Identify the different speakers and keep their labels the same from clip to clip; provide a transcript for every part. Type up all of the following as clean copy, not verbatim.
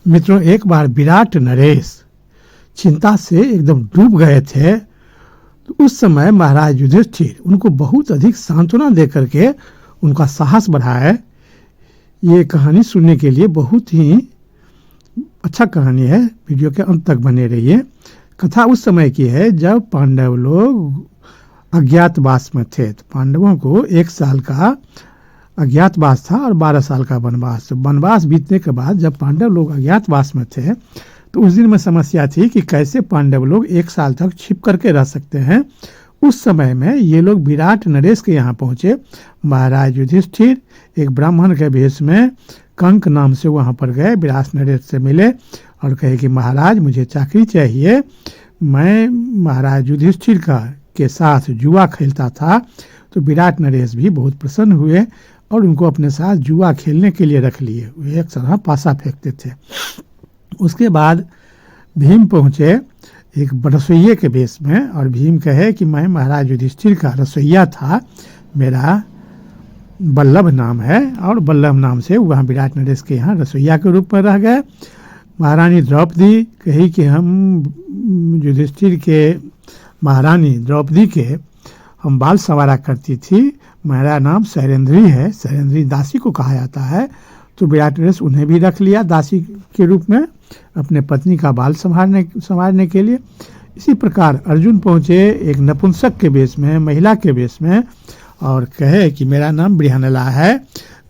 Speaker 1: मित्रों, एक बार विराट नरेश चिंता से एकदम डूब गए थे। तो उस समय महाराज युधिष्ठिर उनको बहुत अधिक सांत्वना दे करके उनका साहस बढ़ाए। ये कहानी सुनने के लिए बहुत ही अच्छा कहानी है, वीडियो के अंत तक बने रहिए। कथा उस समय की है जब पांडव लोग अज्ञातवास में थे। तो पांडवों को 1 साल का अज्ञातवास था और 12 साल का वनवास। वनवास बीतने के बाद जब पांडव लोग अज्ञातवास में थे तो उस दिन में समस्या थी कि कैसे पांडव लोग 1 साल तक छिप करके रह सकते हैं। उस समय में ये लोग विराट नरेश के यहाँ पहुंचे। महाराज युधिष्ठिर एक ब्राह्मण के भेष में कंक नाम से वहाँ पर गए, विराट नरेश से मिले और कहे कि महाराज मुझे चाकरी चाहिए। मैं महाराज युधिष्ठिर के साथ जुआ खेलता था। तो विराट नरेश भी बहुत प्रसन्न हुए और उनको अपने साथ जुआ खेलने के लिए रख लिए। वे एक तरह पासा फेंकते थे। उसके बाद भीम पहुँचे एक रसोइये के भेष में और भीम कहे कि मैं महाराज युधिष्ठिर का रसोइया था, मेरा बल्लभ नाम है। और बल्लभ नाम से वहाँ विराट नरेश के यहाँ रसोइया के रूप में रह गए। महारानी द्रौपदी कही कि हम युधिष्ठिर के महारानी द्रौपदी के हम बाल संवारा करती थी, मेरा नाम शैलेंद्री है, शैलेंद्री दासी को कहा जाता है। तो विराट नरेश उन्हें भी रख लिया दासी के रूप में अपने पत्नी का बाल संवारने के लिए। इसी प्रकार अर्जुन पहुँचे एक नपुंसक के वेश में, महिला के वेश में, और कहे कि मेरा नाम बृहनला है,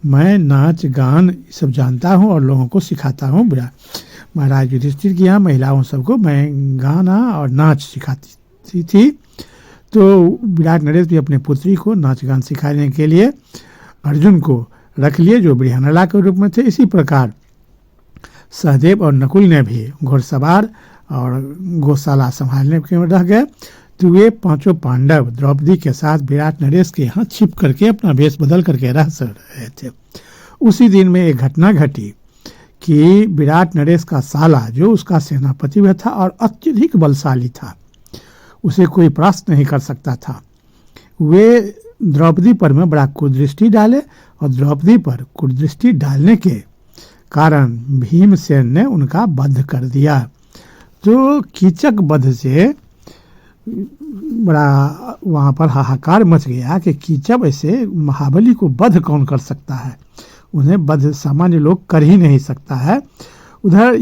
Speaker 1: मैं नाच गान सब जानता हूँ और लोगों को सिखाता हूँ। महाराज युधिष्ठिर की यहाँ महिलाओं सबको मैं गाना और नाच सिखाती थी। तो विराट नरेश भी अपने पुत्री को नाच गान सिखाने के लिए अर्जुन को रख लिए जो बृहनला के रूप में थे। इसी प्रकार सहदेव और नकुल ने भी घुड़सवार और गौशाला संभालने के रह गए। तो वे 5 पांडव द्रौपदी के साथ विराट नरेश के यहाँ छिप करके अपना वेश बदल करके रह रहे थे। उसी दिन में एक घटना घटी कि विराट नरेश का साला जो उसका सेनापति हुआ था और अत्यधिक बलशाली था, उसे कोई परास्त नहीं कर सकता था। वे द्रौपदी पर में बड़ा कुदृष्टि डाले और द्रौपदी पर कुदृष्टि डालने के कारण भीमसेन ने उनका वध कर दिया। तो कीचक वध से बड़ा वहाँ पर हाहाकार मच गया कि कीचक ऐसे महाबली को वध कौन कर सकता है, उन्हें वध सामान्य लोग कर ही नहीं सकता है। उधर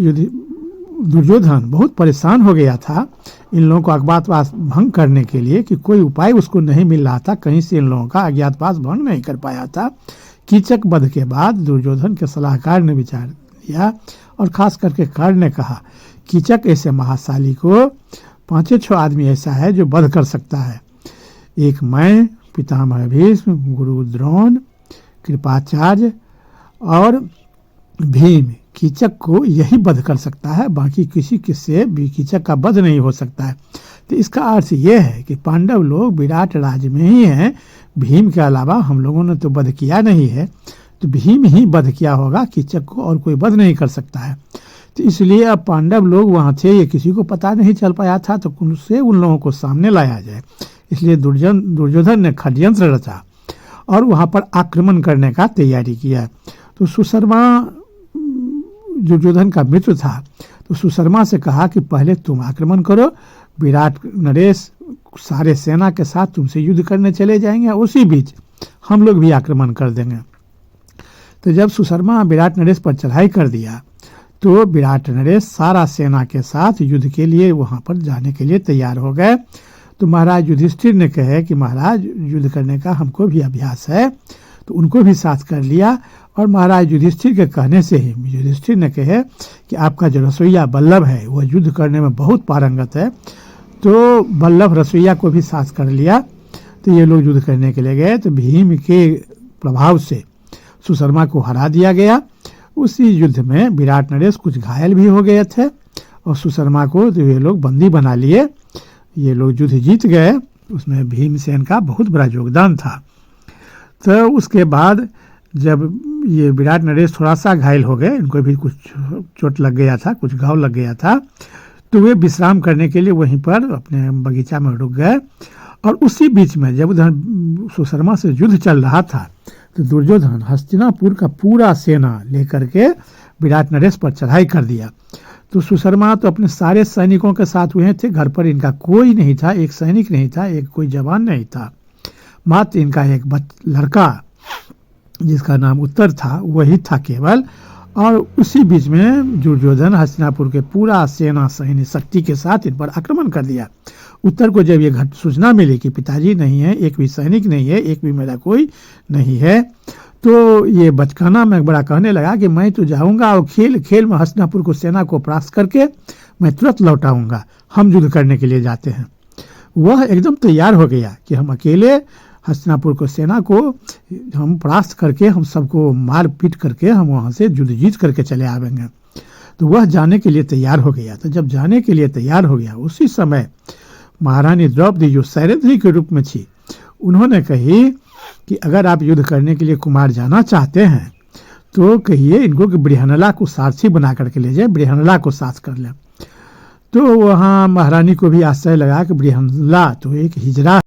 Speaker 1: दुर्योधन बहुत परेशान हो गया था इन लोगों को अज्ञातवास भंग करने के लिए कि कोई उपाय उसको नहीं मिल रहा था, कहीं से इन लोगों का अज्ञातवास भंग नहीं कर पाया था। कीचक वध के बाद दुर्योधन के सलाहकार ने विचार लिया और खास करके कर्ण ने कहा कीचक ऐसे महाशाली को 5-6 आदमी ऐसा है जो वध कर सकता है। एक मैं, पितामह भीष्म, गुरु द्रोण, कृपाचार्य और भीम कीचक को यही वध कर सकता है, बाकी किसी से भी कीचक का वध नहीं हो सकता है। तो इसका अर्थ ये है कि पांडव लोग विराट राज्य में ही हैं, भीम के अलावा हम लोगों ने तो वध किया नहीं है, तो भीम ही वध किया होगा, कीचक को और कोई वध नहीं कर सकता है। तो इसलिए अब पांडव लोग वहाँ थे, ये किसी को पता नहीं चल पाया था, तो उनसे उन लोगों को सामने लाया जाए। इसलिए दुर्योधन ने षड्यंत्र रचा और वहाँ पर आक्रमण करने का तैयारी किया। तो सुशर्मा दुर्योधन का मित्र था, तो सुशर्मा से कहा कि पहले तुम आक्रमण करो, विराट नरेश सारे सेना के साथ तुमसे युद्ध करने चले जाएंगे, उसी बीच हम लोग भी आक्रमण कर देंगे। तो जब सुशर्मा विराट नरेश पर चढ़ाई कर दिया तो विराट नरेश सारा सेना के साथ युद्ध के लिए वहाँ पर जाने के लिए तैयार हो गए। तो महाराज युधिष्ठिर ने कहे कि महाराज युद्ध करने का हमको भी अभ्यास है, तो उनको भी साथ कर लिया। और महाराज युधिष्ठिर के कहने से ही युधिष्ठिर ने कहे कि आपका जो रसोइया बल्लभ है वह युद्ध करने में बहुत पारंगत है, तो बल्लभ रसोइया को भी साथ कर लिया। तो ये लोग युद्ध करने के लिए गए। तो भीम के प्रभाव से सुशर्मा को हरा दिया गया। उसी युद्ध में विराट नरेश कुछ घायल भी हो गए थे और सुशर्मा को तो ये लोग बंदी बना लिए। ये लोग युद्ध जीत गए, उसमें भीमसेन का बहुत बड़ा योगदान था। तो उसके बाद जब ये विराट नरेश थोड़ा सा घायल हो गए, इनको भी कुछ चोट लग गया था, कुछ घाव लग गया था, तो वे विश्राम करने के लिए वहीं पर अपने बगीचा में रुक गए। और उसी बीच में जब उधर सुशर्मा से युद्ध चल रहा था तो दुर्योधन हस्तिनापुर का पूरा सेना लेकर के विराट नरेश पर चढ़ाई कर दिया। तो सुशर्मा तो अपने सारे सैनिकों के साथ हुए थे, घर पर इनका कोई नहीं था, एक सैनिक नहीं था, एक कोई जवान नहीं था, मात्र इनका एक लड़का जिसका नाम उत्तर था वही था केवल। और उसी बीच में दुर्योधन हस्तिनापुर के पूरा सेना सैन्य शक्ति के साथ इन पर आक्रमण कर दिया। उत्तर को जब ये सूचना मिली कि पिताजी नहीं है, एक भी सैनिक नहीं है, एक भी मेरा कोई नहीं है, तो ये बचकाना में बड़ा कहने लगा कि मैं तो जाऊंगा और खेल खेल में हस्तिनापुर को सेना को परास्त करके मैं तुरंत लौट आऊंगा, हम युद्ध करने के लिए जाते हैं। वह एकदम तैयार हो गया कि हम अकेले हस्तिनापुर को सेना को हम परास्त करके हम सबको मार पीट करके हम वहाँ से युद्ध जीत करके चले आवेंगे। तो वह जाने के लिए तैयार हो गया। तो जब जाने के लिए तैयार हो गया उसी समय महारानी द्रौपदी जो सैरंध्री के रूप में थी, उन्होंने कही कि अगर आप युद्ध करने के लिए कुमार जाना चाहते हैं तो कहिए इनको कि बृहन्नला को सारथी बना करके ले जाए, बृहन्नला को साथ कर ले। तो वहाँ महारानी को भी आश्चर्य लगा कि बृहन्नला तो एक हिजड़ा